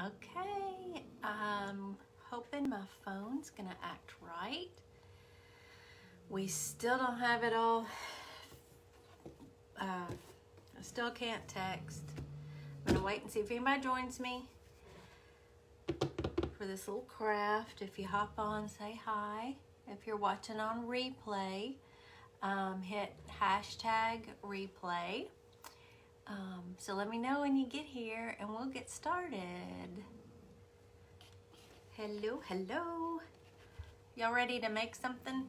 Okay, I'm hoping my phone's gonna act right. We still don't have it all. I still can't text. I'm gonna wait and see if anybody joins me for this little craft. If you hop on, say hi. If you're watching on replay, hit hashtag replay. So let me know when you get here and we'll get started. Hello, hello. Y'all ready to make something?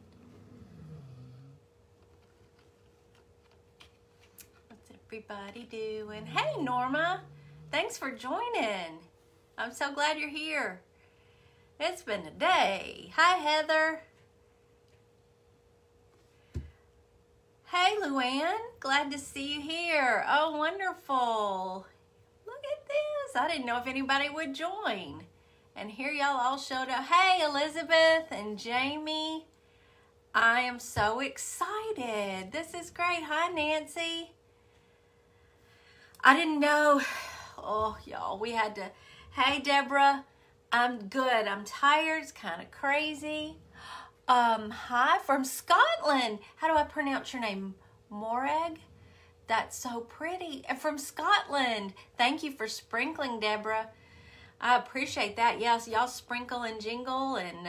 What's everybody doing? Hey, Norma. Thanks for joining. I'm so glad you're here. It's been a day. Hi, Heather. Hey, Luann. Glad to see you here. Oh, wonderful. Look at this. I didn't know if anybody would join. And here y'all all showed up. Hey, Elizabeth and Jamie. I am so excited. This is great. Hi, Nancy. I didn't know. Oh, y'all, we had to. Hey, Deborah. I'm good. I'm tired. It's kind of crazy. Hi, from Scotland. How do I pronounce your name? Morag? That's so pretty. And from Scotland. Thank you for sprinkling, Deborah. I appreciate that. Yes, y'all sprinkle and jingle, and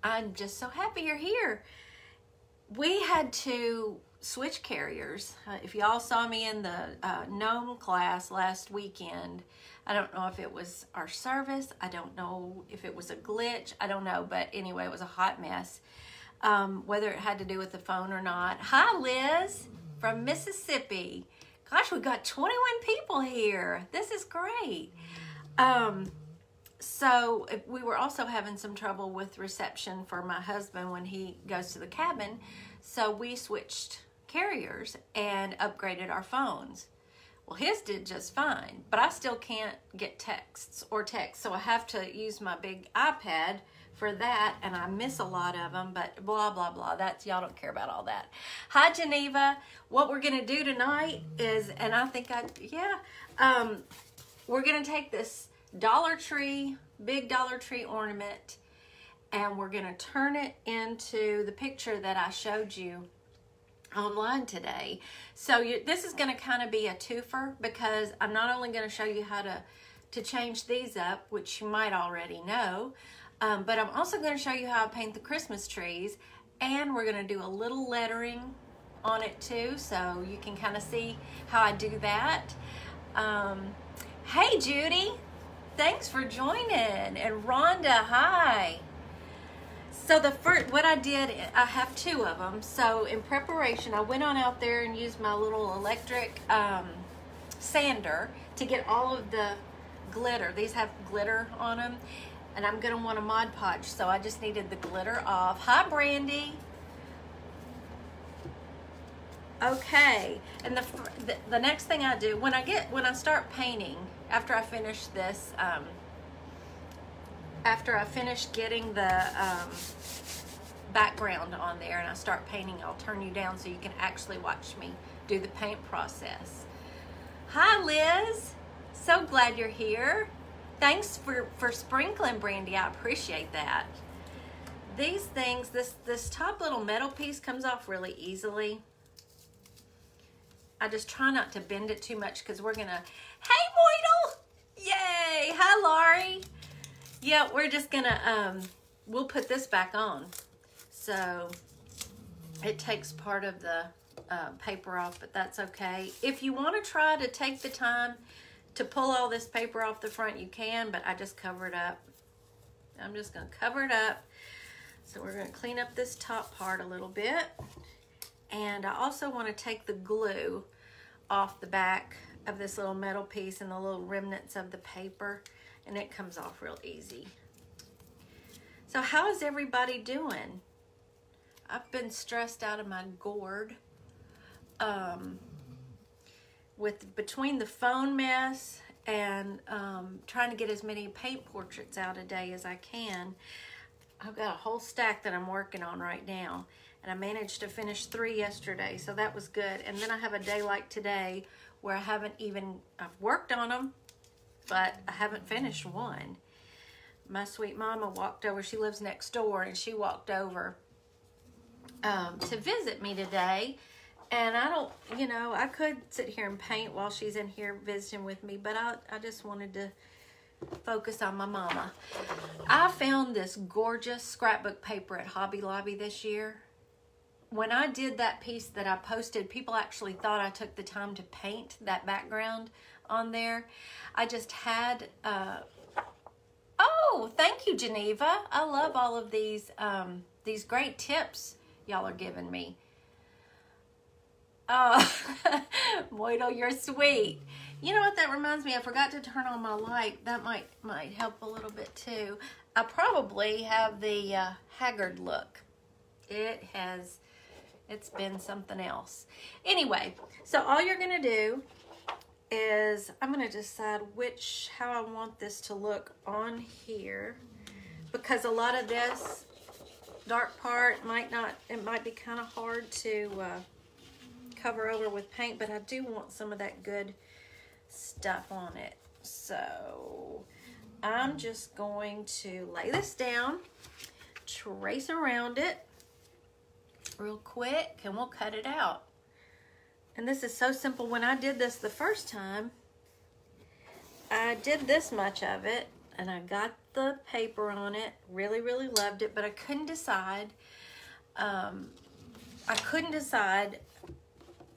I'm just so happy you're here. We had to switch carriers. If y'all saw me in the GNOME class last weekend, I don't know if it was our service. I don't know if it was a glitch. I don't know, but anyway, it was a hot mess. Whether it had to do with the phone or not. Hi, Liz from Mississippi. Gosh, we got 21 people here. This is great. So we were also having some trouble with reception for my husband when he goes to the cabin. So we switched carriers and upgraded our phones. Well, his did just fine, but I still can't get texts or text. So I have to use my big iPad for that, and I miss a lot of them, but blah, blah, blah. That's, y'all don't care about all that. Hi, Geneva. What we're going to do tonight is, and I think we're going to take this Dollar Tree, big Dollar Tree ornament, and we're going to turn it into the picture that I showed you online today. So this is going to kind of be a twofer, because I'm not only going to show you how to change these up, which you might already know, but I'm also going to show you how I paint the Christmas trees, and we're going to do a little lettering on it too, so you can kind of see how I do that. Hey, Judy, thanks for joining. And Rhonda, hi. So the first, what I did, I have two of them. So in preparation, I went on out there and used my little electric sander to get all of the glitter. These have glitter on them, and I'm gonna want a Mod Podge, so I just needed the glitter off. Hi, Brandy. Okay, and the next thing I do when I start painting, after I finish this, after I finish getting the background on there and I start painting, I'll turn you down so you can actually watch me do the paint process. Hi, Liz. So glad you're here. Thanks for sprinkling, Brandy. I appreciate that. These things, this top little metal piece comes off really easily. I just try not to bend it too much, because we're gonna, hey, Moidle! Yay! Hi, Laurie. Yeah, we're just gonna, we'll put this back on. So it takes part of the paper off, but that's okay. If you want to try to take the time to pull all this paper off the front, you can, but I just cover it up. I'm just gonna cover it up. So we're gonna clean up this top part a little bit. And I also want to take the glue off the back of this little metal piece and the little remnants of the paper, and it comes off real easy. So how is everybody doing? I've been stressed out of my gourd between the phone mess and trying to get as many paint portraits out a day as I can. I've got a whole stack that I'm working on right now, and I managed to finish 3 yesterday, so that was good. And then I have a day like today where I've worked on them, but I haven't finished one. My sweet mama walked over. She lives next door, and she walked over to visit me today. And I don't, you know, I could sit here and paint while she's in here visiting with me, but I just wanted to focus on my mama. I found this gorgeous scrapbook paper at Hobby Lobby this year. When I did that piece that I posted, people actually thought I took the time to paint that background on there. I just had, oh, thank you, Geneva. I love all of these great tips y'all are giving me. Oh, Moito, you're sweet. You know what that reminds me? I forgot to turn on my light. That might help a little bit too. I probably have the haggard look. It's been something else. Anyway, so all you're gonna do is I'm gonna decide how I want this to look on here, because a lot of this dark part might be kind of hard to cover over with paint, but I do want some of that good stuff on it. So I'm just going to lay this down, trace around it real quick, and we'll cut it out. And this is so simple. When I did this the first time, I did this much of it, and I got the paper on it. Really, really loved it, but I couldn't decide.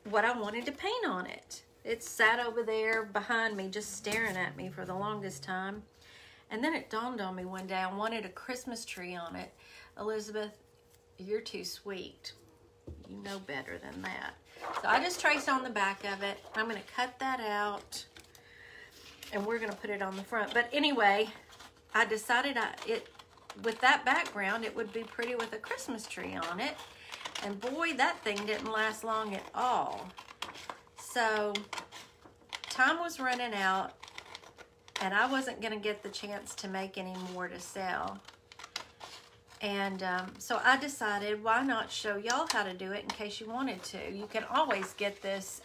What I wanted to paint on it. It sat over there behind me, just staring at me for the longest time. And then it dawned on me one day, I wanted a Christmas tree on it. Elizabeth, you're too sweet. You know better than that. So I just traced on the back of it. I'm going to cut that out, and we're going to put it on the front. But anyway, I decided with that background, it would be pretty with a Christmas tree on it. And boy, that thing didn't last long at all. So time was running out, and I wasn't going to get the chance to make any more to sell. And so I decided, why not show y'all how to do it in case you wanted to. You can always get this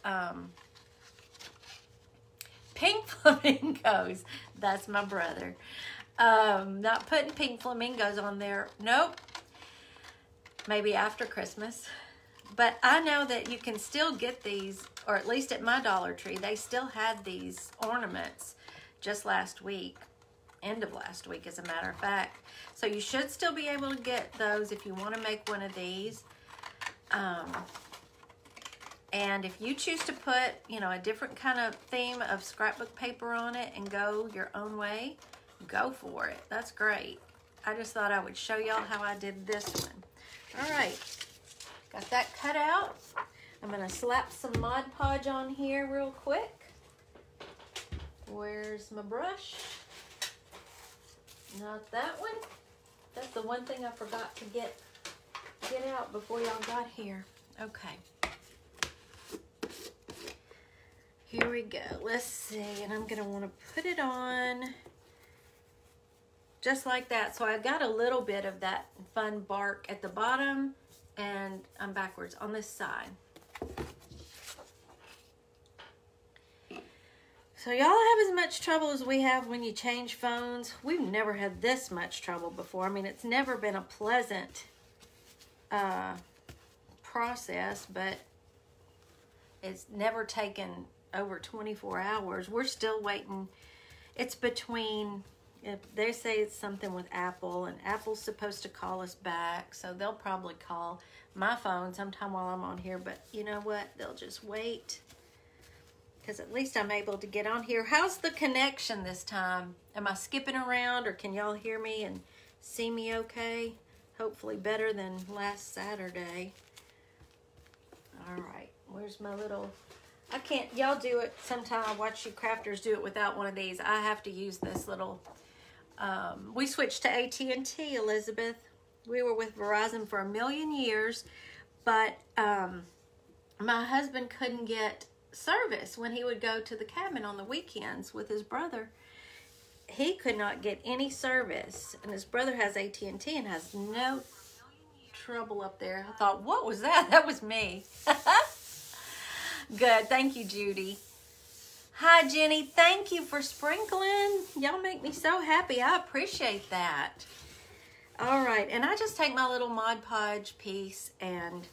pink flamingos. That's my brother. Not putting pink flamingos on there. Nope. Maybe after Christmas. But I know that you can still get these, or at least at my Dollar Tree, they still had these ornaments just last week. End of last week, as a matter of fact. So you should still be able to get those if you want to make one of these. And if you choose to put, you know, a different kind of theme of scrapbook paper on it and go your own way, go for it. That's great. I just thought I would show y'all how I did this one. All right, got that cut out. I'm gonna slap some Mod Podge on here real quick. Where's my brush? Not that one. That's the one thing I forgot to get out before y'all got here. Okay. Here we go. Let's see, and I'm gonna want to put it on just like that. So I got a little bit of that fun bark at the bottom, and I'm backwards on this side. So y'all have as much trouble as we have when you change phones. We've never had this much trouble before. I mean, it's never been a pleasant process, but it's never taken over 24 hours. We're still waiting. It's between... If they say it's something with Apple, and Apple's supposed to call us back, so they'll probably call my phone sometime while I'm on here, but you know what? They'll just wait, because at least I'm able to get on here. How's the connection this time? Am I skipping around, or can y'all hear me and see me okay? Hopefully better than last Saturday. All right, where's my little... I can't... Y'all do it sometime. I watch you crafters do it without one of these. I have to use this little... we switched to AT&T, Elizabeth. We were with Verizon for 1,000,000 years, but my husband couldn't get service when he would go to the cabin on the weekends with his brother. He could not get any service, and his brother has AT&T and has no trouble up there. I thought, what was that? That was me. Good. Thank you, Judy. Hi, Jenny. Thank you for sprinkling. Y'all make me so happy. I appreciate that. All right. And I just take my little Mod Podge piece and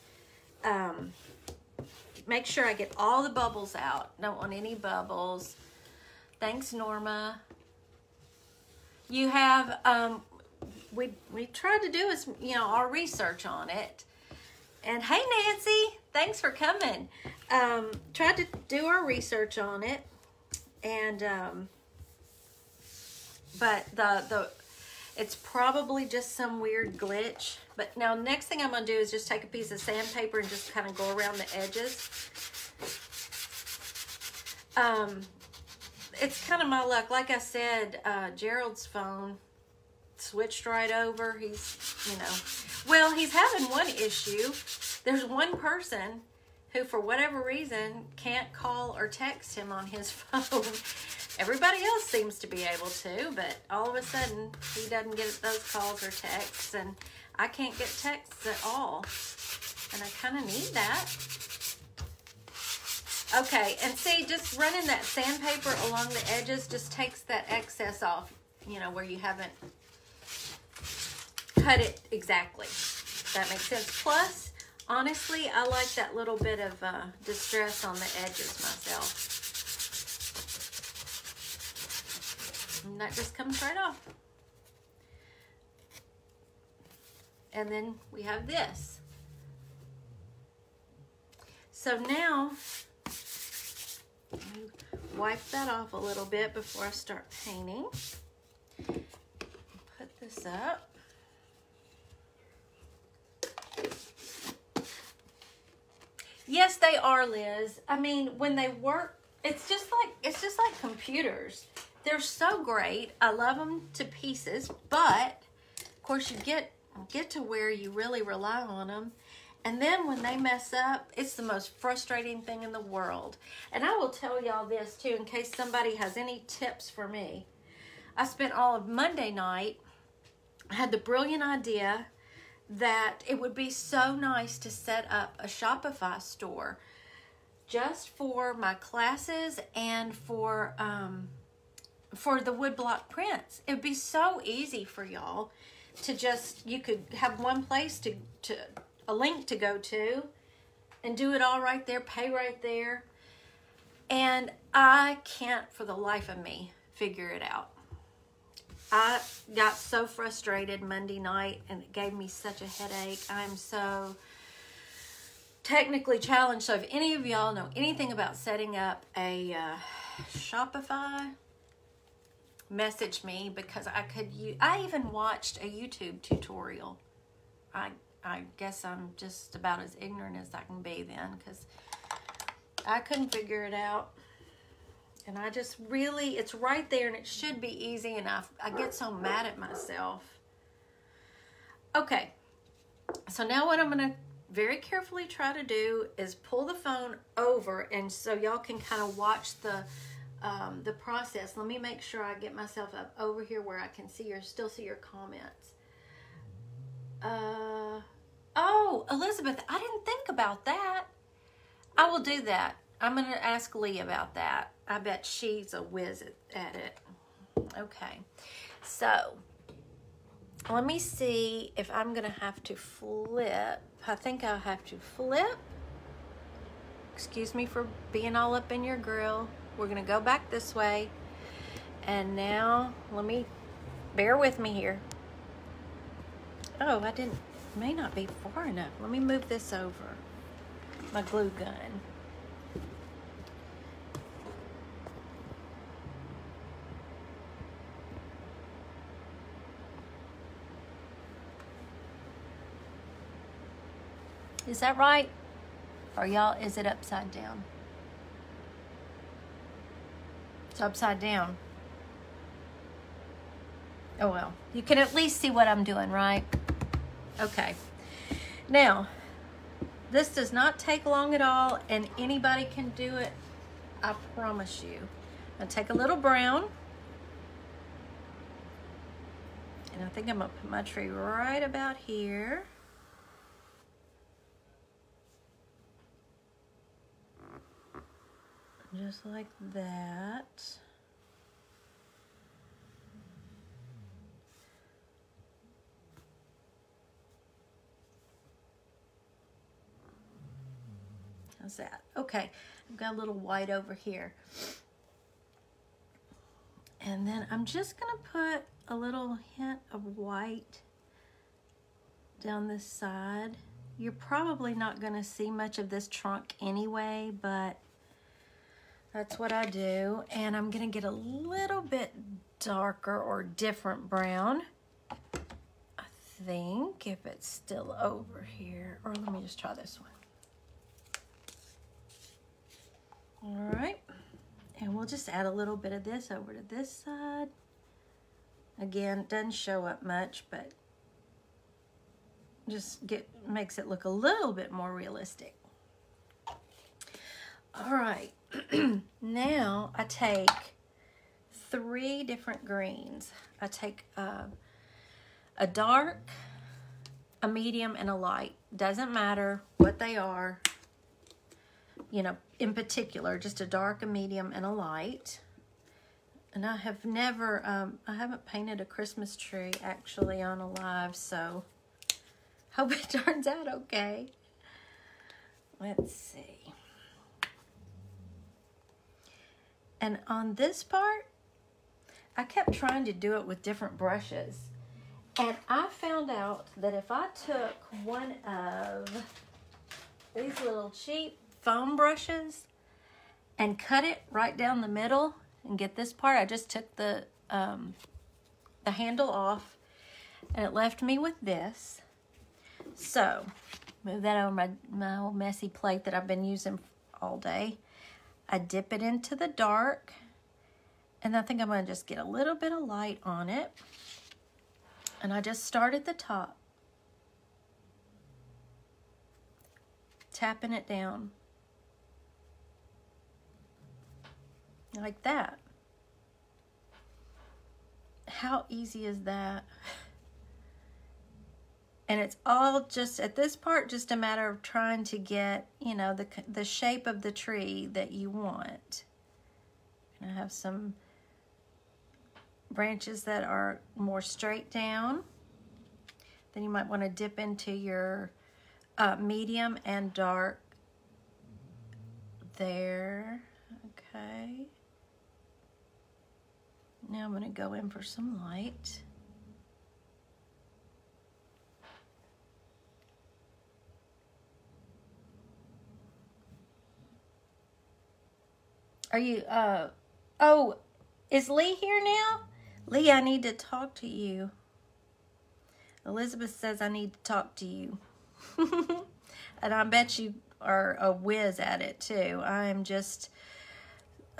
make sure I get all the bubbles out. Don't want any bubbles. Thanks, Norma. You have, we tried to do is, you know, our research on it. And hey, Nancy, thanks for coming. Tried to do our research on it. And, but it's probably just some weird glitch. But now next thing I'm going to do is just take a piece of sandpaper and just kind of go around the edges. It's kind of my luck. Like I said, Gerald's phone switched right over. He's, you know, well, he's having one issue. There's one person who, for whatever reason, can't call or text him on his phone. Everybody else seems to be able to, but all of a sudden, he doesn't get those calls or texts, and I can't get texts at all. And I kind of need that. Okay, and see, just running that sandpaper along the edges just takes that excess off, you know, where you haven't cut it exactly. That makes sense. Plus, honestly, I like that little bit of distress on the edges myself. And that just comes right off. And then we have this. So now, let me wipe that off a little bit before I start painting. Put this up. Yes, they are, Liz. I mean, when they work, it's just like computers. They're so great. I love them to pieces, but of course you get to where you really rely on them. And then when they mess up, it's the most frustrating thing in the world. And I will tell y'all this too, in case somebody has any tips for me. I spent all of Monday night, I had the brilliant idea that it would be so nice to set up a Shopify store just for my classes and for the woodblock prints. It would be so easy for y'all to just, you could have one place to a link to go to and do it all right there, pay right there. And I can't for the life of me figure it out. I got so frustrated Monday night and it gave me such a headache. I'm so technically challenged. So if any of y'all know anything about setting up a Shopify, message me, because I even watched a YouTube tutorial. I guess I'm just about as ignorant as I can be then, because I couldn't figure it out. And I just really, it's right there and it should be easy enough. I get so mad at myself. Okay, so now what I'm going to very carefully try to do is pull the phone over, and so y'all can kind of watch the process. Let me make sure I get myself up over here where I can still see your comments. Oh, Elizabeth, I didn't think about that. I will do that. I'm going to ask Lee about that. I bet she's a whiz at it. Okay. So, let me see if I'm going to have to flip. I think I'll have to flip. Excuse me for being all up in your grill. We're going to go back this way. And now, bear with me here. Oh, may not be far enough. Let me move this over. My glue gun. Is that right? Or y'all, is it upside down? It's upside down. Oh well, you can at least see what I'm doing, right? Okay. Now, this does not take long at all, and anybody can do it, I promise you. I'll take a little brown, and I think I'm gonna put my tree right about here. Just like that. How's that? Okay, I've got a little white over here. And then I'm just gonna put a little hint of white down this side. You're probably not gonna see much of this trunk anyway, but that's what I do. And I'm gonna get a little bit darker or different brown. I think if it's still over here, or let me just try this one. All right, and we'll just add a little bit of this over to this side. Again, it doesn't show up much, but just makes it look a little bit more realistic. All right, now I take 3 different greens. I take a dark, a medium, and a light. Doesn't matter what they are, you know, in particular, just a dark, a medium, and a light. And I have never, I haven't painted a Christmas tree actually on a live, so hope it turns out okay. Let's see. And on this part, I kept trying to do it with different brushes. And I found out that if I took one of these little cheap foam brushes and cut it right down the middle and get this part, I just took the handle off and it left me with this. So move that over my old messy plate that I've been using all day. I dip it into the dark, and I think I'm going to just get a little bit of light on it. And I just start at the top, tapping it down like that. How easy is that? And it's all just, at this part, just a matter of trying to get, you know, the shape of the tree that you want. And I have some branches that are more straight down. Then you might want to dip into your medium and dark there. Okay. Now I'm going to go in for some light. Are you, oh, is Lee here now? Lee, I need to talk to you. Elizabeth says I need to talk to you. And I bet you are a whiz at it too. I am just,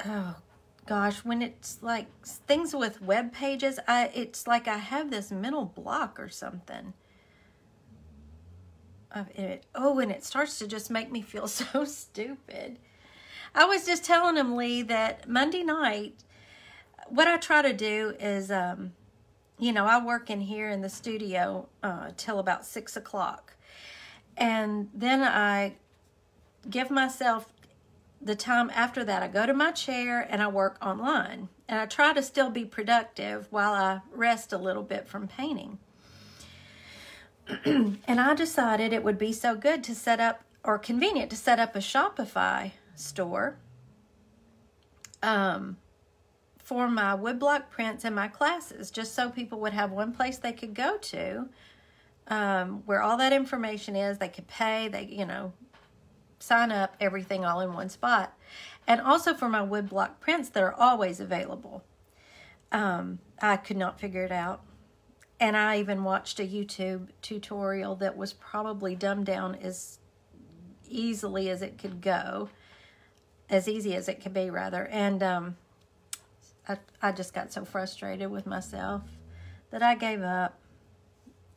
oh gosh, when it's like things with web pages, it's like I have this mental block or something. And it starts to just make me feel so stupid. I was just telling him, Lee, that Monday night, what I try to do is, you know, I work in here in the studio till about 6 o'clock. And then I give myself the time after that. I go to my chair and I work online. And I try to still be productive while I rest a little bit from painting. And I decided it would be so good to set up, or convenient to set up a Shopify store for my woodblock prints and my classes, just so people would have one place they could go to where all that information is. They could pay, they, you know, sign up, everything all in one spot. And also for my woodblock prints that are always available. I could not figure it out. And I even watched a YouTube tutorial that was probably dumbed down as easily as it could go. As easy as it could be, rather. And I just got so frustrated with myself that I gave up.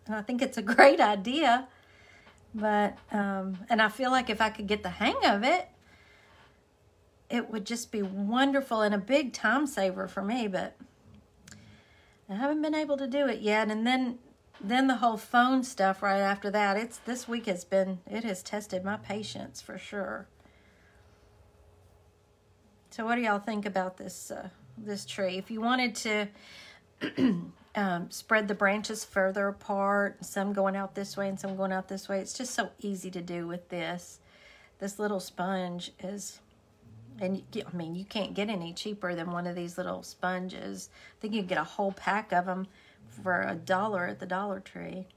And I think it's a great idea. But, and I feel like if I could get the hang of it, it would just be wonderful and a big time saver for me. But I haven't been able to do it yet. And then the whole phone stuff right after that, this week it has tested my patience for sure. So what do y'all think about this this tree? If you wanted to spread the branches further apart, some going out this way and some going out this way, it's just so easy to do with this. This little sponge is, and I mean, you can't get any cheaper than one of these little sponges. I think you can get a whole pack of them for $1 at the Dollar Tree.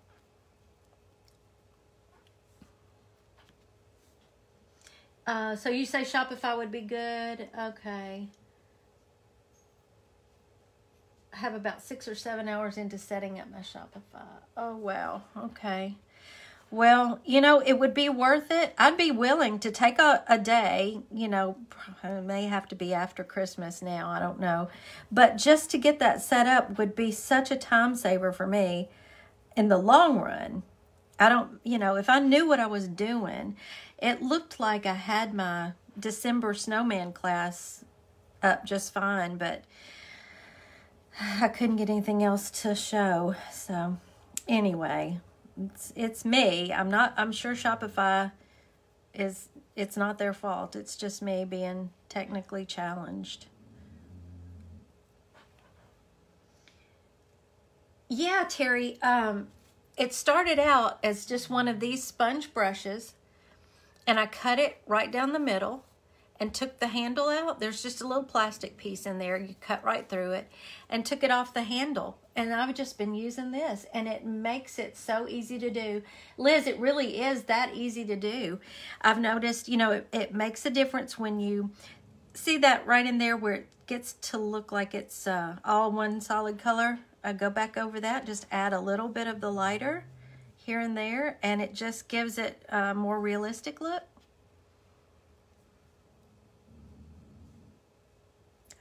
So you say Shopify would be good? Okay. I have about 6 or 7 hours into setting up my Shopify. Oh, wow. Okay. Well, you know, it would be worth it. I'd be willing to take a day, you know, it may have to be after Christmas now, I don't know. But just to get that set up would be such a time saver for me in the long run. I don't, you know, if I knew what I was doing, it looked like I had my December snowman class up just fine, but I couldn't get anything else to show. So anyway, it's me. I'm sure Shopify it's not their fault. It's just me being technically challenged. Yeah, Terry, it started out as just one of these sponge brushes, and I cut it right down the middle and took the handle out. There's just a little plastic piece in there. You cut right through it and took it off the handle. And I've just been using this, and it makes it so easy to do. Liz, it really is that easy to do. I've noticed, you know, it makes a difference when you see that right in there where it gets to look like it's all one solid color. I go back over that, just add a little bit of the lighter here and there, and it just gives it a more realistic look.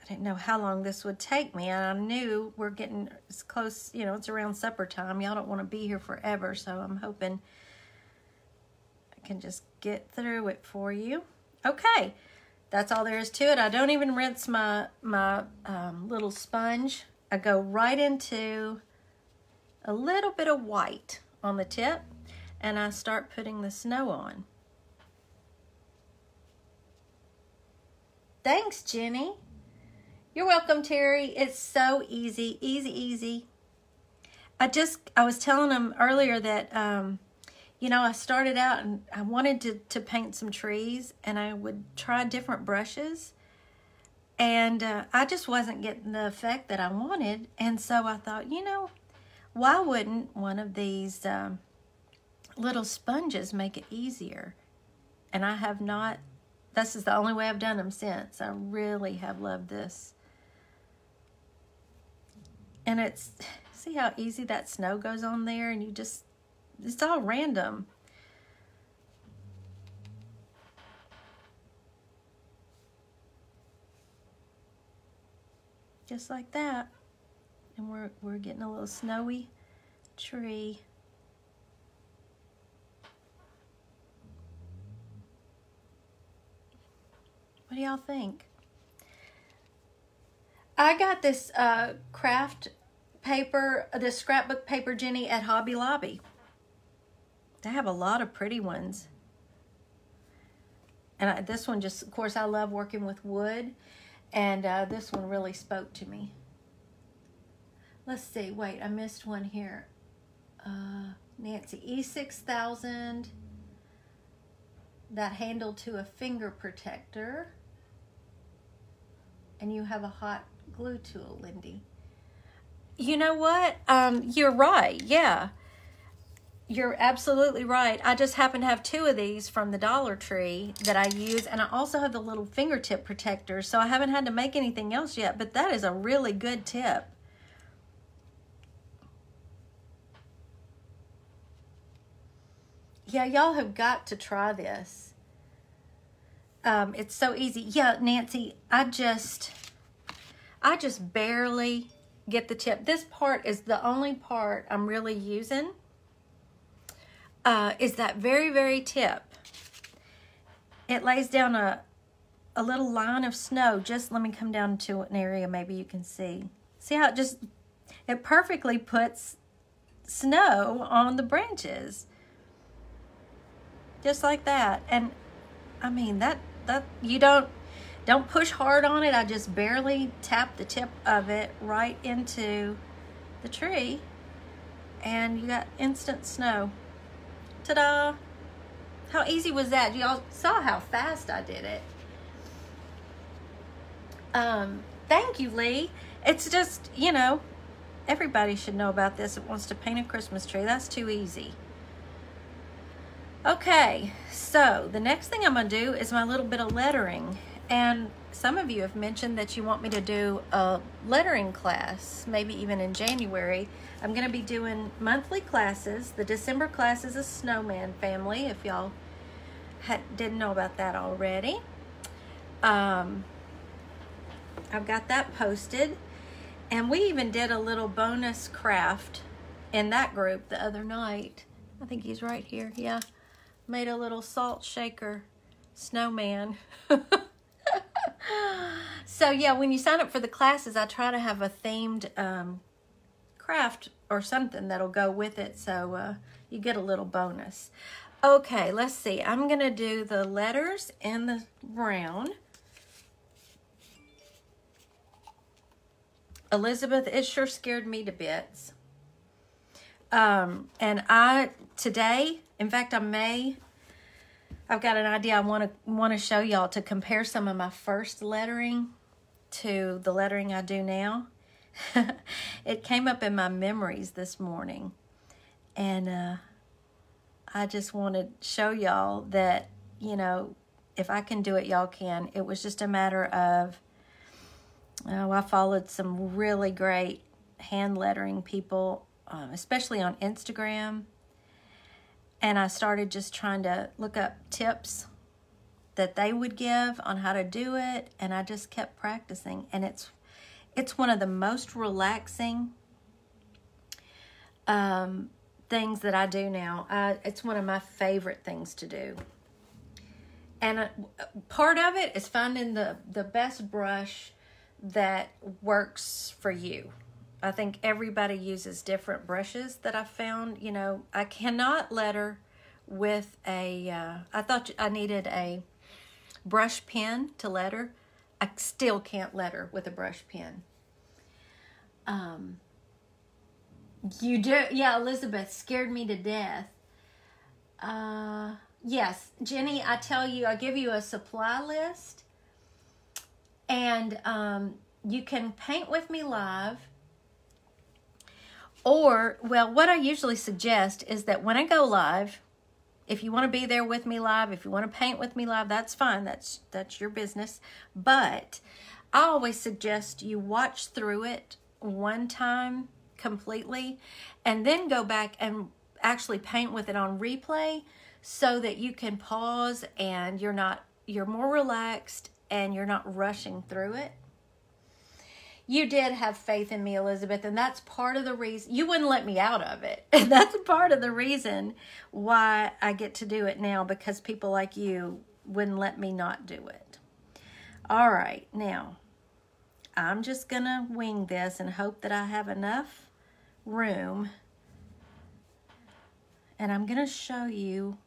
I didn't know how long this would take me, and I knew we're getting as close, you know, it's around supper time. Y'all don't want to be here forever, so I'm hoping I can just get through it for you. Okay, that's all there is to it. I don't even rinse my little sponge. I go right into a little bit of white on the tip, and I start putting the snow on. Thanks, Jenny. You're welcome, Terry. It's so easy, easy. I was telling them earlier that, you know, I started out and I wanted to paint some trees, and I would try different brushes. And I just wasn't getting the effect that I wanted. And so I thought, you know, why wouldn't one of these little sponges make it easier? And I have not, this is the only way I've done them since. I really have loved this. And it's, see how easy that snow goes on there? And you just, it's all random. Just like that. And we're getting a little snowy tree. What do y'all think? I got this craft paper, this scrapbook paper, Jenny, at Hobby Lobby. They have a lot of pretty ones. And this one just, of course, I love working with wood. And this one really spoke to me. Let's see. Wait, I missed one here. Nancy, E6000. That handle to a finger protector. And you have a hot glue tool, Lindy. You know what? You're right. Yeah. You're absolutely right. I just happen to have 2 of these from the Dollar Tree that I use. And I also have the little fingertip protectors. So I haven't had to make anything else yet. But that is a really good tip. Yeah, y'all have got to try this. It's so easy. Yeah, Nancy, I just barely get the tip. This part is the only part I'm really using. Is that very, very tip. It lays down a little line of snow. Just let me come down to an area maybe you can see. See how it perfectly puts snow on the branches. Just like that. And I mean, that you don't, Don't push hard on it. I just barely tap the tip of it right into the tree, and you got instant snow. Ta-da! How easy was that? Y'all saw how fast I did it. Thank you, Lee. It's just, you know, everybody should know about this that wants to paint a Christmas tree. That's too easy. Okay, so the next thing I'm going to do is my little bit of lettering. And some of you have mentioned that you want me to do a lettering class, maybe even in January. I'm going to be doing monthly classes. The December class is a snowman family, if y'all didn't know about that already. I've got that posted. And we even did a little bonus craft in that group the other night. I think he's right here, yeah. Made a little salt shaker snowman. So yeah, when you sign up for the classes, I try to have a themed craft or something that'll go with it, so you get a little bonus. Okay, let's see. I'm gonna do the letters in the brown. Elizabeth, it sure scared me to bits. And today, in fact, I've got an idea I want to show y'all to compare some of my first lettering to the lettering I do now. It came up in my memories this morning, and I just want to show y'all that, you know, if I can do it, y'all can. It was just a matter of, I followed some really great hand lettering people, especially on Instagram. And I started just trying to look up tips that they would give on how to do it. And I just kept practicing. And it's one of the most relaxing things that I do now. It's one of my favorite things to do. And part of it is finding the best brush that works for you. I think everybody uses different brushes that I've found. You know, I cannot letter with I thought I needed a brush pen to letter. I still can't letter with a brush pen. You do? Yeah, Elizabeth scared me to death. Yes, Jenny, I tell you, I give you a supply list, and you can paint with me live. Or, well, what I usually suggest is that when I go live, if you want to be there with me live, if you want to paint with me live, that's fine. That's your business. But I always suggest you watch through it one time completely and then go back and actually paint with it on replay so that you can pause and you're more relaxed and you're not rushing through it. You did have faith in me, Elizabeth, and that's part of the reason. You wouldn't let me out of it. And that's part of the reason why I get to do it now, because people like you wouldn't let me not do it. All right, now, I'm just going to wing this and hope that I have enough room. And I'm going to show you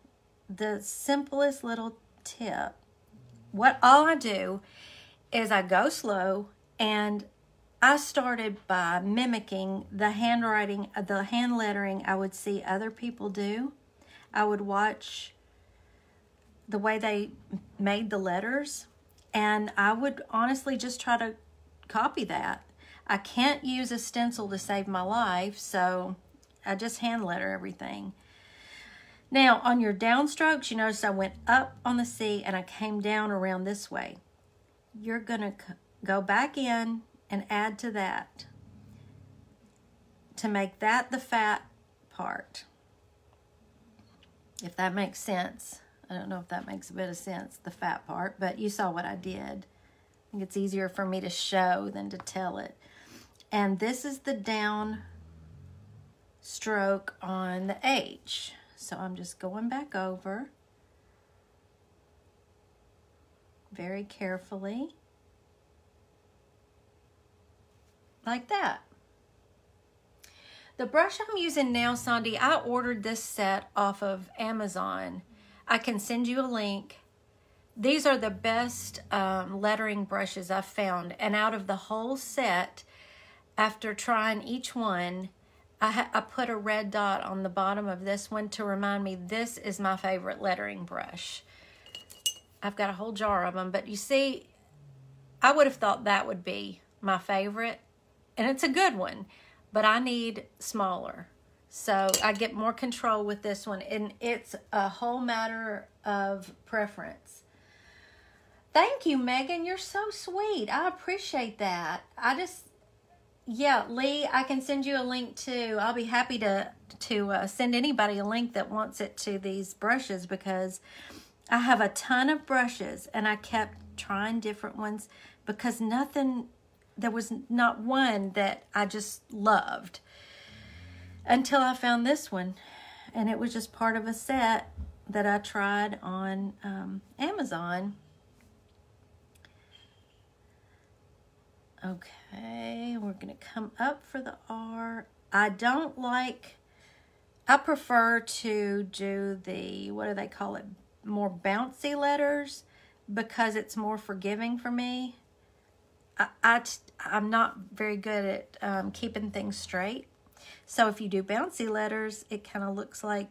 the simplest little tip. All I do is I go slow, and I started by mimicking the handwriting, the hand lettering I would see other people do. I would watch the way they made the letters, and I would honestly just try to copy that. I can't use a stencil to save my life, so I just hand letter everything. Now, on your downstrokes, you notice I went up on the C and I came down around this way. You're going to go back in and add to that to make that the fat part. If that makes sense. I don't know if that makes a bit of sense, the fat part, but you saw what I did. I think it's easier for me to show than to tell it. And this is the down stroke on the H. So I'm just going back over very carefully. Like that. The brush I'm using now, Sandy, I ordered this set off of Amazon. I can send you a link. these are the best lettering brushes I've found. And out of the whole set, after trying each one, I put a red dot on the bottom of this one to remind me this is my favorite lettering brush. I've got a whole jar of them, but you see, I would have thought that would be my favorite, and it's a good one, but I need smaller. So I get more control with this one, and it's a whole matter of preference. Thank you, Megan. You're so sweet. I appreciate that. Yeah, Lee, I can send you a link too. I'll be happy to send anybody a link that wants it to these brushes, because I have a ton of brushes and I kept trying different ones because there was not one that I just loved until I found this one. And it was just part of a set that I tried on Amazon. Okay, we're going to come up for the R. I prefer to do the, what do they call it, more bouncy letters, because it's more forgiving for me. I'm not very good at keeping things straight. So if you do bouncy letters, it kind of looks like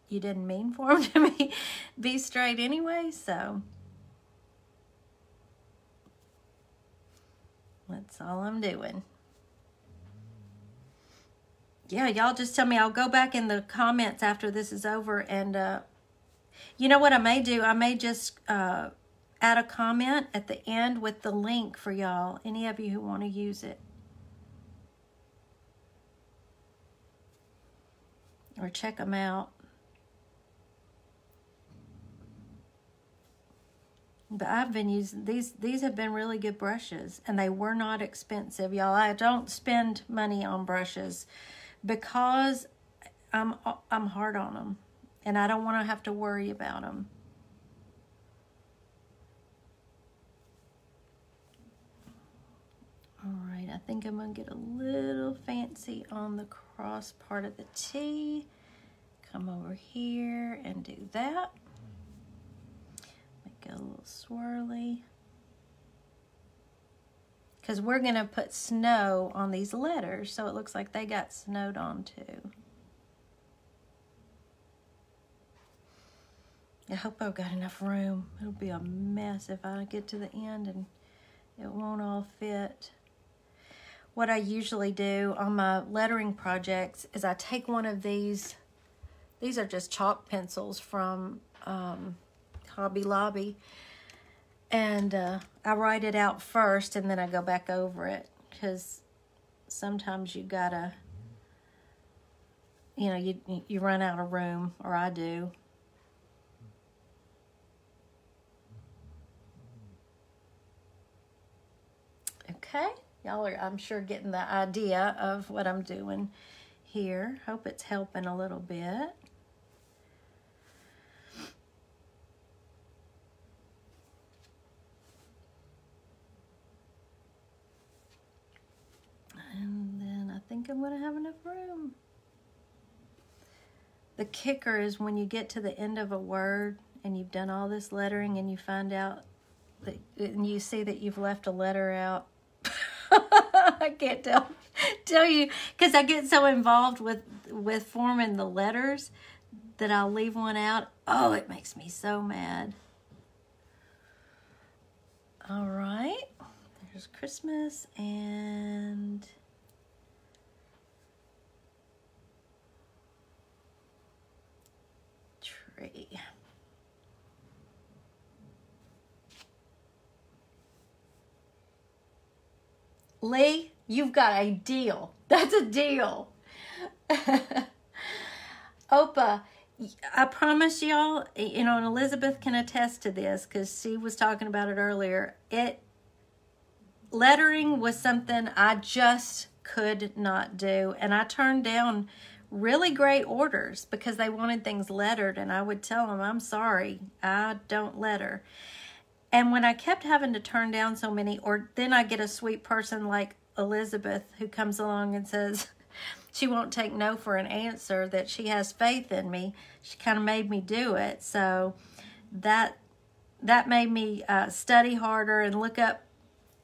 you didn't mean for them to be straight anyway. So that's all I'm doing. Yeah, y'all just tell me. I'll go back in the comments after this is over, and you know what I may do? I may just add a comment at the end with the link for y'all, any of you who want to use it. Or check them out. But I've been using these have been really good brushes, and they were not expensive, y'all. I don't spend money on brushes because I'm hard on them, and I don't want to have to worry about them. All right, I think I'm going to get a little fancy on the cross part of the T. Come over here and do that. Make it a little swirly. Because we're going to put snow on these letters, so it looks like they got snowed on too. I hope I've got enough room. It'll be a mess if I get to the end and it won't all fit. What I usually do on my lettering projects is I take one of these are just chalk pencils from Hobby Lobby, and I write it out first and then I go back over it, because sometimes you gotta, you know, you run out of room, or I do. Okay, y'all are, I'm sure, getting the idea of what I'm doing here. Hope it's helping a little bit. And then I think I'm going to have enough room. The kicker is when you get to the end of a word and you've done all this lettering and you find out that, and you see that you've left a letter out. I can't tell you, because I get so involved with forming the letters that I'll leave one out. Oh, it makes me so mad. All right, there's Christmas and tree. Lee, you've got a deal. That's a deal. Opa, I promise y'all, you know, and Elizabeth can attest to this because she was talking about it earlier. Lettering was something I just could not do. And I turned down really great orders because they wanted things lettered. And I would tell them, I'm sorry, I don't letter. And when I kept having to turn down so many, or then I get a sweet person like Elizabeth who comes along and says she won't take no for an answer, that she has faith in me. She kind of made me do it. So that that made me study harder and look up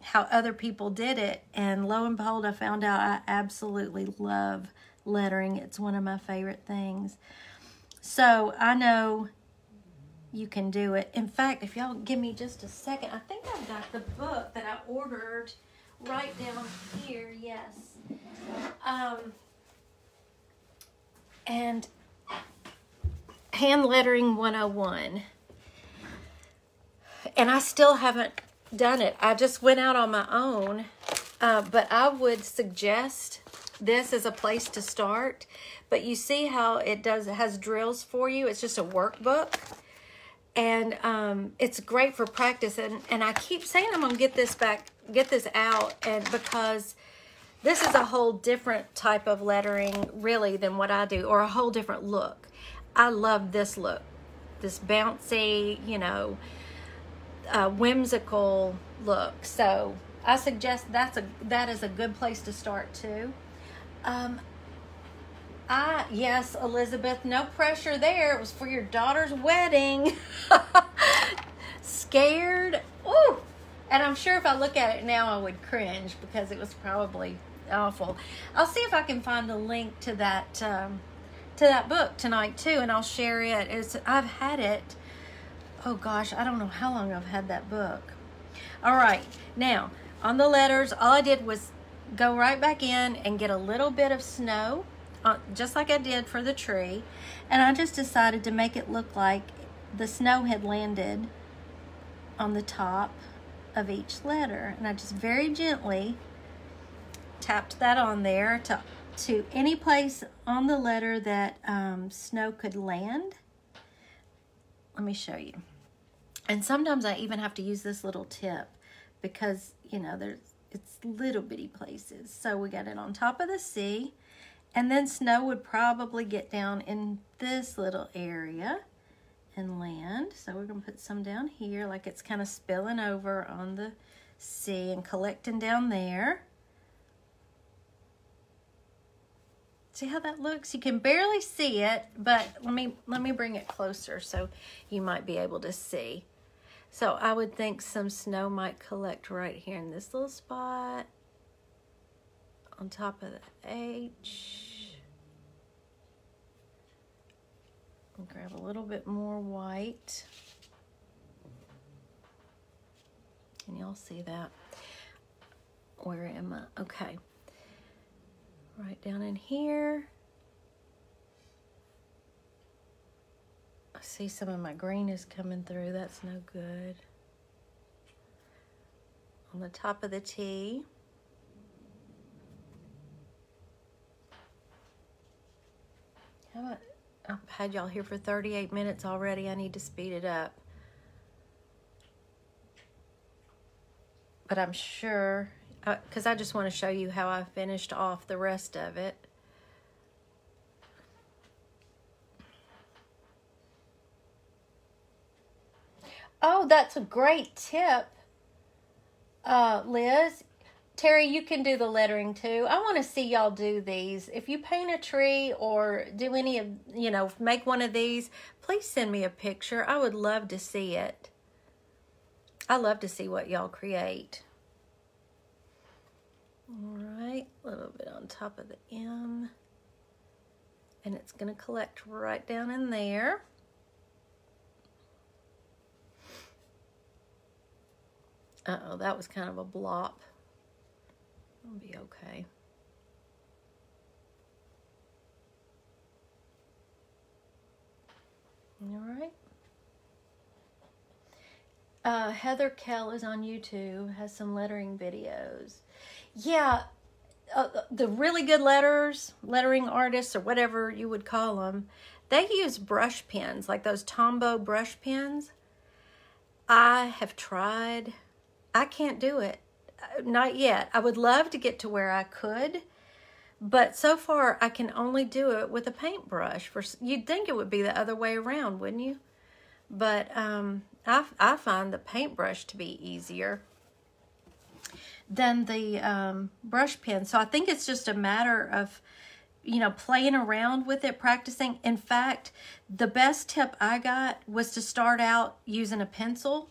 how other people did it. And lo and behold, I found out I absolutely love lettering. It's one of my favorite things. So I know you can do it. In fact, if y'all give me just a second, I think I've got the book that I ordered right down here. Yes. And Hand Lettering 101. And I still haven't done it. I just went out on my own. But I would suggest this as a place to start. But you see how it has drills for you. It's just a workbook. And it's great for practice. And I keep saying I'm going to get this out, and because this is a whole different type of lettering, really, than what I do, or a whole different look. I love this look, this bouncy, you know, whimsical look. So I suggest that is a good place to start too. Yes, Elizabeth, no pressure there. It was for your daughter's wedding. Scared? Ooh! And I'm sure if I look at it now, I would cringe because it was probably awful. I'll see if I can find the link to that book tonight too, and I'll share it. I've had it. Oh gosh, I don't know how long I've had that book. All right, now on the letters, all I did was go right back in and get a little bit of snow, just like I did for the tree, and I just decided to make it look like the snow had landed on the top of each letter, and I just very gently tapped that on there to any place on the letter that snow could land. Let me show you. And sometimes I even have to use this little tip because, you know, it's little bitty places. So we got it on top of the C, and then snow would probably get down in this little area and land. So we're going to put some down here, like it's kind of spilling over on the C and collecting down there. See how that looks? You can barely see it, but let me bring it closer so you might be able to see. So I would think some snow might collect right here in this little spot on top of the H. I'll grab a little bit more white. Can y'all see that? Where am I? Okay. Right down in here. I see some of my green is coming through. That's no good. On the top of the T. How about, I've had y'all here for 38 minutes already. I need to speed it up. But I'm sure, because I just want to show you how I finished off the rest of it. Oh, that's a great tip, Liz. Terry, you can do the lettering too. I want to see y'all do these. If you paint a tree or do any of, you know, make one of these, please send me a picture. I would love to see it. I love to see what y'all create. All right, a little bit on top of the M. And it's going to collect right down in there. Uh-oh, that was kind of a blop. It'll be okay. All right. Heather Kell is on YouTube, has some lettering videos. Yeah, the really good lettering artists, or whatever you would call them, they use brush pens, like those Tombow brush pens. I have tried. I can't do it. Not yet. I would love to get to where I could, but so far I can only do it with a paintbrush. You'd think it would be the other way around, wouldn't you? But I find the paintbrush to be easier than the brush pen. So I think it's just a matter of you know, playing around with it, practicing. In fact, the best tip I got was to start out using a pencil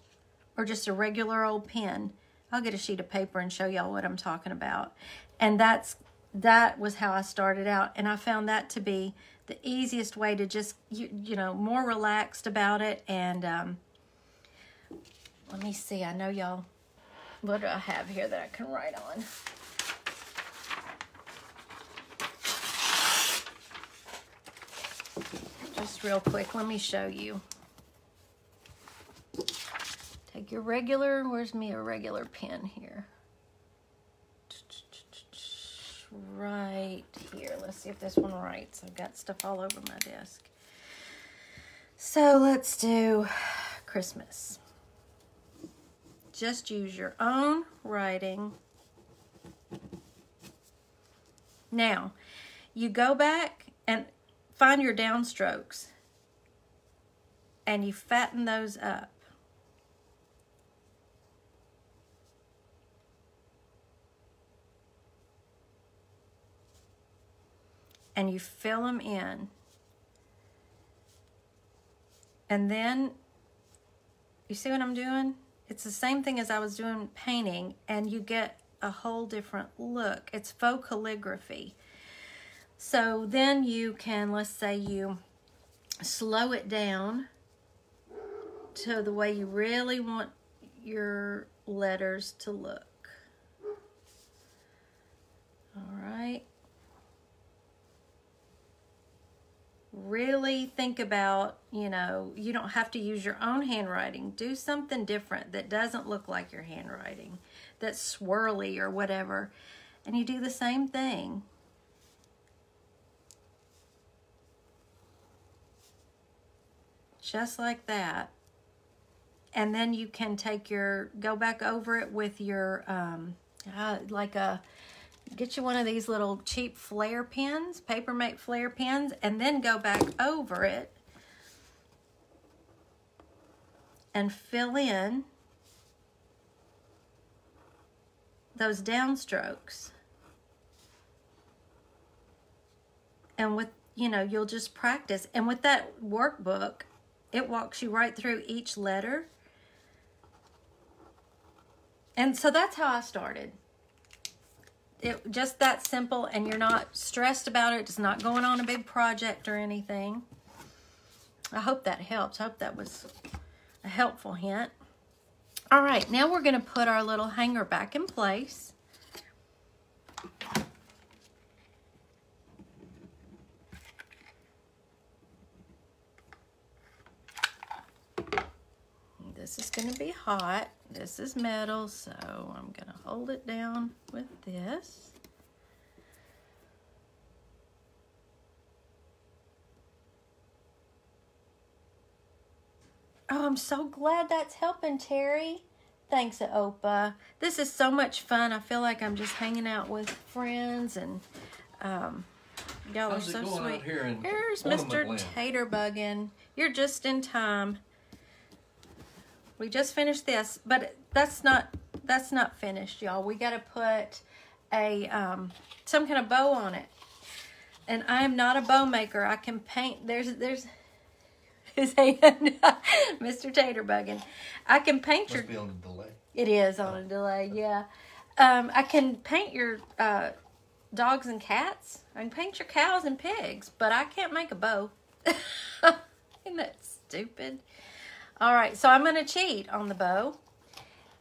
or just a regular old pen. I'll get a sheet of paper and show y'all what I'm talking about. And that was how I started out. And I found that to be the easiest way to just, you know, more relaxed about it. And let me see. I know y'all, what do I have here that I can write on? Just real quick, let me show you. Take your regular, where's me a regular pen here? Right here. Let's see if this one writes. I've got stuff all over my desk. So let's do Christmas. Just use your own writing. Now, you go back and find your downstrokes and you fatten those up. And you fill them in. And then, you see what I'm doing? It's the same thing as I was doing painting, and you get a whole different look. It's faux calligraphy. So then you can, let's say you slow it down to the way you really want your letters to look. All right. Really think about, you know, you don't have to use your own handwriting. Do something different that doesn't look like your handwriting, that's swirly or whatever. And you do the same thing. Just like that. And then you can take your, go back over it with your, get you one of these little cheap flare pens, Papermate flare pens, and then go back over it and fill in those downstrokes. And with, you know, you'll just practice. And with that workbook, it walks you right through each letter. And so that's how I started. It just that simple, and you're not stressed about it. It's not going on a big project or anything. I hope that helps. I hope that was a helpful hint. All right, now we're going to put our little hanger back in place. This is going to be hot. This is metal, so I'm going to hold it down with this. Oh, I'm so glad that's helping, Terry. Thanks, Opa. This is so much fun. I feel like I'm just hanging out with friends, and y'all are so sweet. Here's Mr. Taterbuggin. You're just in time. We just finished this, but that's not finished, y'all. We got to put a some kind of bow on it. And I am not a bow maker. I can paint. There's his hand, Mr. Taterbuggin. I can paint your. Must be on a delay. It is on a delay, yeah. I can paint your dogs and cats. I can paint your cows and pigs, but I can't make a bow. Isn't that stupid? All right, so I'm going to cheat on the bow,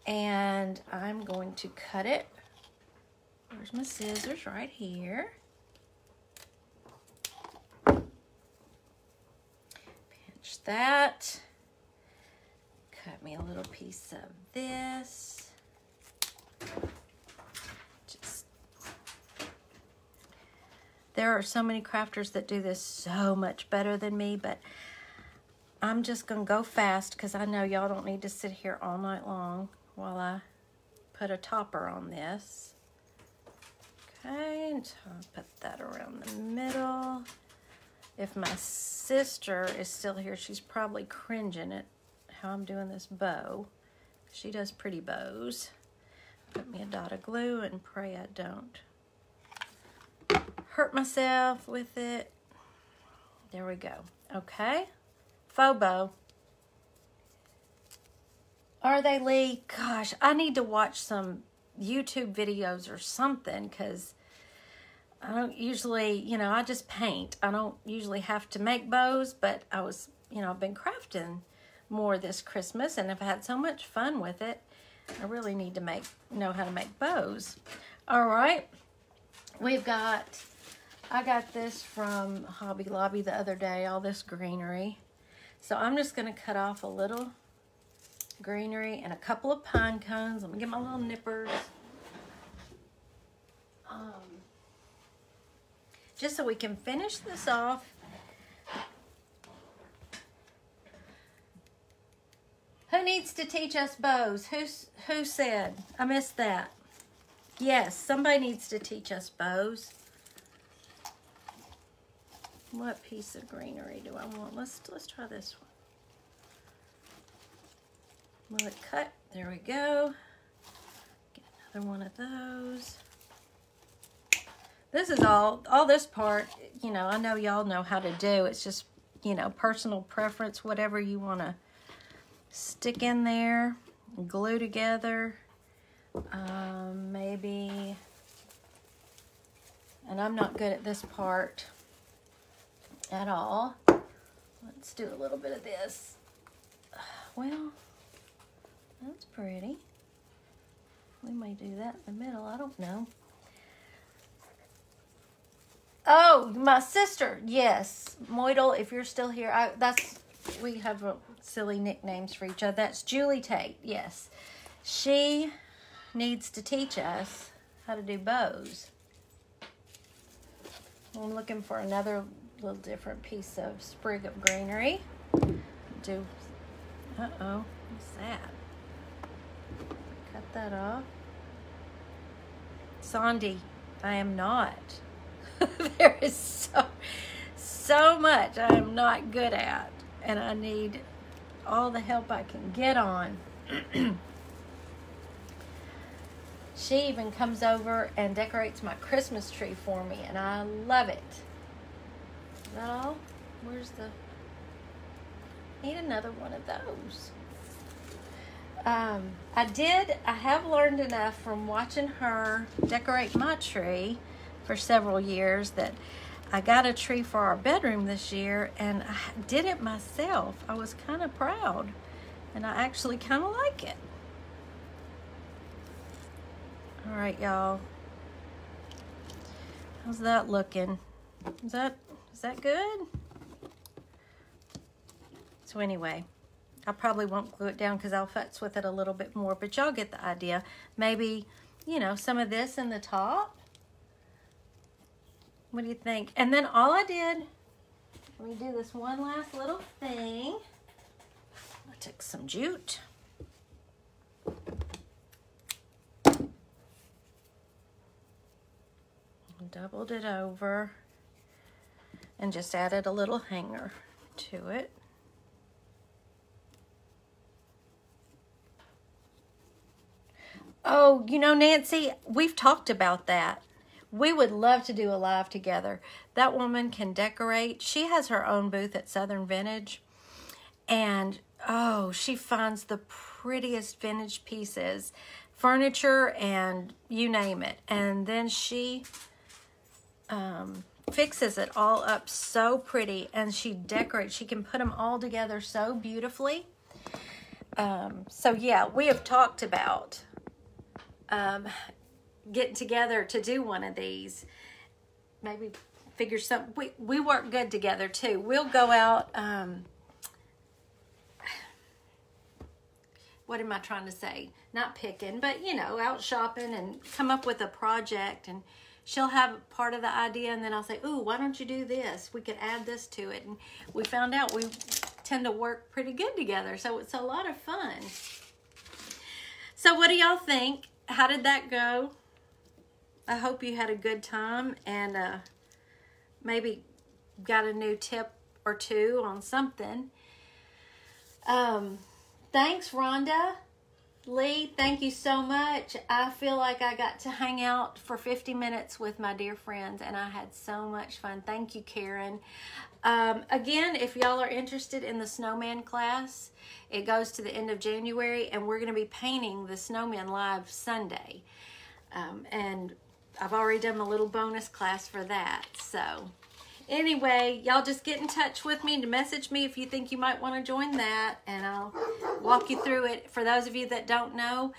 and I'm going to cut it. Where's my scissors? Right here. Pinch that. Cut me a little piece of this. There are so many crafters that do this so much better than me, but I'm just going to go fast because I know y'all don't need to sit here all night long while I put a topper on this. Okay, and so I'll put that around the middle. If my sister is still here, she's probably cringing at how I'm doing this bow. She does pretty bows. Put me a dot of glue and pray I don't hurt myself with it. There we go. Okay. Faux bow. Are they, Lee? Gosh, I need to watch some YouTube videos or something, because I don't usually, you know, I just paint. I don't usually have to make bows, but I was, you know, I've been crafting more this Christmas, and I've had so much fun with it. I really need to know how to make bows. All right. I got this from Hobby Lobby the other day, all this greenery. So I'm just going to cut off a little greenery and a couple of pine cones. Let me get my little nippers. Just so we can finish this off. Who needs to teach us bows? Who said? I missed that. Yes, somebody needs to teach us bows. What piece of greenery do I want? Let's try this one. Will it cut? There we go. Get another one of those. This is all this part, you know, I know y'all know how to do. It's just, you know, personal preference, whatever you want to stick in there, glue together. Maybe, and I'm not good at this part at all. Let's do a little bit of this. Well, that's pretty. We may do that in the middle. I don't know. Oh, my sister. Yes. Moidle, if you're still here. We have silly nicknames for each other. That's Julie Tate. Yes. She needs to teach us how to do bows. I'm looking for another little different piece of sprig of greenery. Uh-oh. What's that? Cut that off. Sandy, I am not. There is so much I am not good at, and I need all the help I can get on. She even comes over and decorates my Christmas tree for me, and I love it. Is that all? Need another one of those. I have learned enough from watching her decorate my tree for several years that I got a tree for our bedroom this year, and I did it myself. I was kind of proud, and I actually kind of like it. All right, y'all. How's that looking? Is that good? So anyway, I probably won't glue it down because I'll futz with it a little bit more, but y'all get the idea. Maybe, you know, some of this in the top. What do you think? And then all I did, let me do this one last little thing. I took some jute. Doubled it over and just added a little hanger to it. Oh, you know, Nancy, we've talked about that. We would love to do a live together. That woman can decorate. She has her own booth at Southern Vintage. And, oh, she finds the prettiest vintage pieces, furniture, and you name it. And then she fixes it all up so pretty, and she decorates. She can put them all together so beautifully. So, yeah, we have talked about getting together to do one of these. Maybe figure something. We work good together too. We'll go out. What am I trying to say? Not picking, but you know, out shopping and come up with a project, and she'll have part of the idea, and then I'll say, "Ooh, why don't you do this? We could add this to it." And we found out we tend to work pretty good together, so it's a lot of fun. So what do y'all think? How did that go? I hope you had a good time, and maybe got a new tip or two on something. Thanks, Rhonda. Lee, thank you so much. I feel like I got to hang out for 50 minutes with my dear friends, and I had so much fun. Thank you, Karen. Again, if y'all are interested in the snowman class, it goes to the end of January, and we're going to be painting the snowman live Sunday. And I've already done a little bonus class for that. So anyway, y'all just get in touch with me to message me if you think you might want to join that, and I'll walk you through it. For those of you that don't know,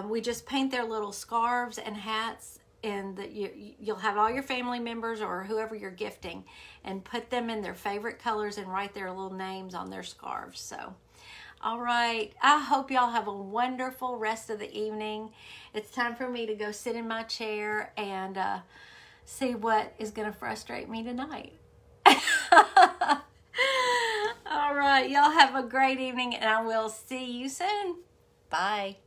we just paint their little scarves and hats, and you'll have all your family members or whoever you're gifting and put them in their favorite colors and write their little names on their scarves. So, all right, I hope y'all have a wonderful rest of the evening. It's time for me to go sit in my chair and see what is going to frustrate me tonight. All right, y'all have a great evening, and I will see you soon. Bye.